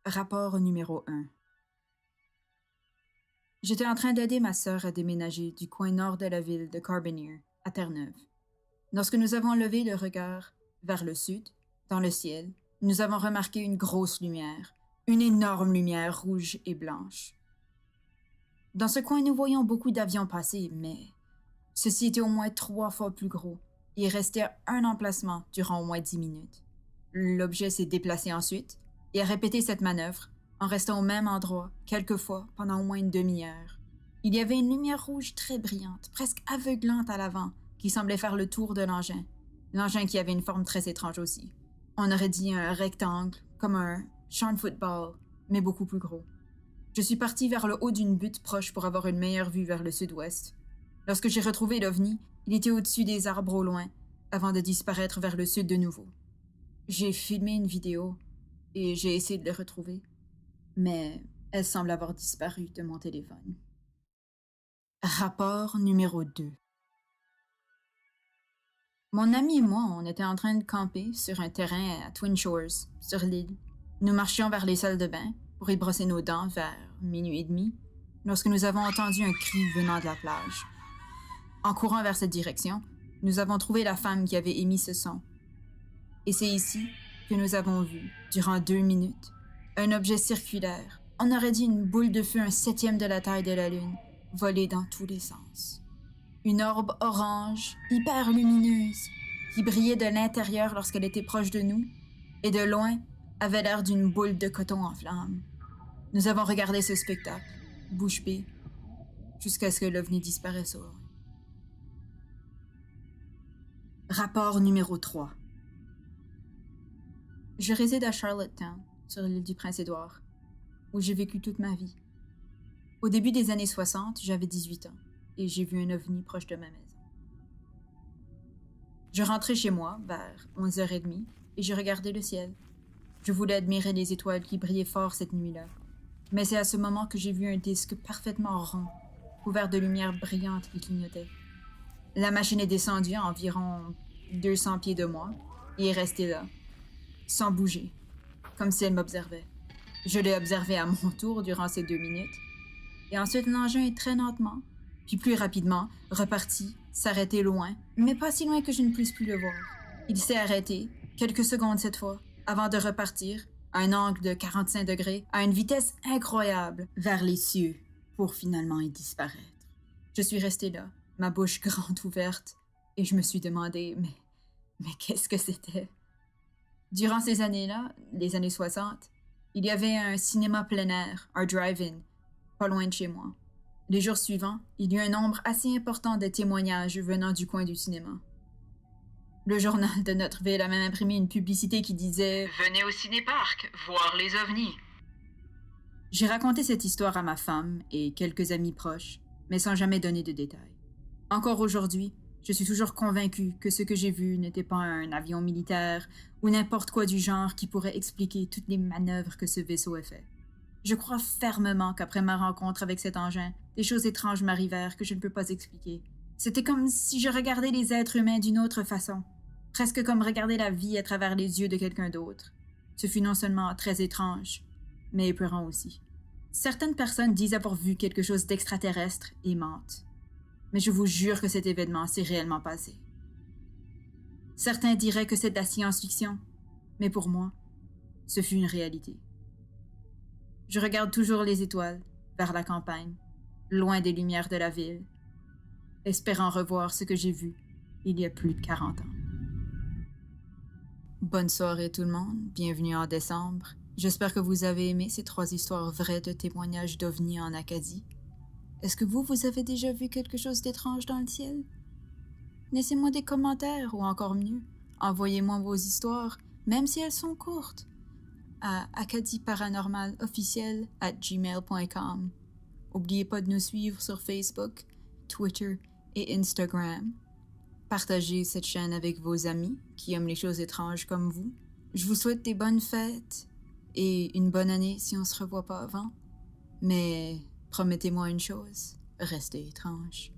Rapport numéro 1. J'étais en train d'aider ma sœur à déménager du coin nord de la ville de Carbonear à Terre-Neuve. Lorsque nous avons levé le regard vers le sud, dans le ciel, nous avons remarqué une grosse lumière, une énorme lumière rouge et blanche. Dans ce coin, nous voyions beaucoup d'avions passer, mais ceci était au moins 3 fois plus gros et restait à un emplacement durant au moins 10 minutes. L'objet s'est déplacé ensuite et a répété cette manœuvre en restant au même endroit quelques fois pendant au moins une demi-heure. Il y avait une lumière rouge très brillante, presque aveuglante à l'avant, qui semblait faire le tour de l'engin. L'engin qui avait une forme très étrange aussi. On aurait dit un rectangle, comme un champ de football, mais beaucoup plus gros. Je suis parti vers le haut d'une butte proche pour avoir une meilleure vue vers le sud-ouest. Lorsque j'ai retrouvé l'OVNI, il était au-dessus des arbres au loin, avant de disparaître vers le sud de nouveau. J'ai filmé une vidéo et j'ai essayé de le retrouver, mais elle semble avoir disparu de mon téléphone. Rapport numéro 2. Mon ami et moi, on était en train de camper sur un terrain à Twin Shores, sur l'île. Nous marchions vers les salles de bain pour y brosser nos dents vers 00h30, lorsque nous avons entendu un cri venant de la plage. En courant vers cette direction, nous avons trouvé la femme qui avait émis ce son. Et c'est ici que nous avons vu, durant 2 minutes, un objet circulaire, on aurait dit une boule de feu 1/7 de la taille de la Lune, voler dans tous les sens. Une orbe orange, hyper lumineuse, qui brillait de l'intérieur lorsqu'elle était proche de nous, et de loin avait l'air d'une boule de coton en flammes. Nous avons regardé ce spectacle, bouche bée, jusqu'à ce que l'OVNI disparaisse au loin. Rapport numéro 3. Je réside à Charlottetown, sur l'île du Prince-Édouard, où j'ai vécu toute ma vie. Au début des années 60, j'avais 18 ans, et j'ai vu un OVNI proche de ma maison. Je rentrais chez moi, vers 11h30, et je regardais le ciel. Je voulais admirer les étoiles qui brillaient fort cette nuit-là. Mais c'est à ce moment que j'ai vu un disque parfaitement rond, couvert de lumière brillante qui clignotait. La machine est descendue à environ 200 pieds de moi, et est restée là, sans bouger, comme si elle m'observait. Je l'ai observé à mon tour durant ces 2 minutes, et ensuite l'engin est très lentement, puis plus rapidement, reparti, s'arrêter loin, mais pas si loin que je ne puisse plus le voir. Il s'est arrêté, quelques secondes cette fois, avant de repartir, à un angle de 45 degrés, à une vitesse incroyable, vers les cieux, pour finalement y disparaître. Je suis restée là, ma bouche grande ouverte, et je me suis demandé, mais qu'est-ce que c'était? Durant ces années-là, les années 60, il y avait un cinéma plein air, un drive-in, pas loin de chez moi. Les jours suivants, il y eut un nombre assez important de témoignages venant du coin du cinéma. Le journal de notre ville a même imprimé une publicité qui disait « Venez au ciné-parc, voir les ovnis ». J'ai raconté cette histoire à ma femme et quelques amis proches, mais sans jamais donner de détails. Encore aujourd'hui, je suis toujours convaincue que ce que j'ai vu n'était pas un avion militaire ou n'importe quoi du genre qui pourrait expliquer toutes les manœuvres que ce vaisseau a fait. Je crois fermement qu'après ma rencontre avec cet engin, des choses étranges m'arrivèrent que je ne peux pas expliquer. C'était comme si je regardais les êtres humains d'une autre façon, presque comme regarder la vie à travers les yeux de quelqu'un d'autre. Ce fut non seulement très étrange, mais épeurant aussi. Certaines personnes disent avoir vu quelque chose d'extraterrestre et mentent. Mais je vous jure que cet événement s'est réellement passé. Certains diraient que c'est de la science-fiction, mais pour moi, ce fut une réalité. Je regarde toujours les étoiles, vers la campagne, loin des lumières de la ville, espérant revoir ce que j'ai vu il y a plus de 40 ans. Bonne soirée tout le monde, bienvenue en décembre. J'espère que vous avez aimé ces 3 histoires vraies de témoignages d'OVNI en Acadie. Est-ce que vous avez déjà vu quelque chose d'étrange dans le ciel? Laissez-moi des commentaires ou encore mieux, envoyez-moi vos histoires, même si elles sont courtes, à acadieparanormalofficiel@gmail.com. N'oubliez pas de nous suivre sur Facebook, Twitter et Instagram. Partagez cette chaîne avec vos amis qui aiment les choses étranges comme vous. Je vous souhaite des bonnes fêtes et une bonne année si on se revoit pas avant. Mais promettez-moi une chose, restez étrange.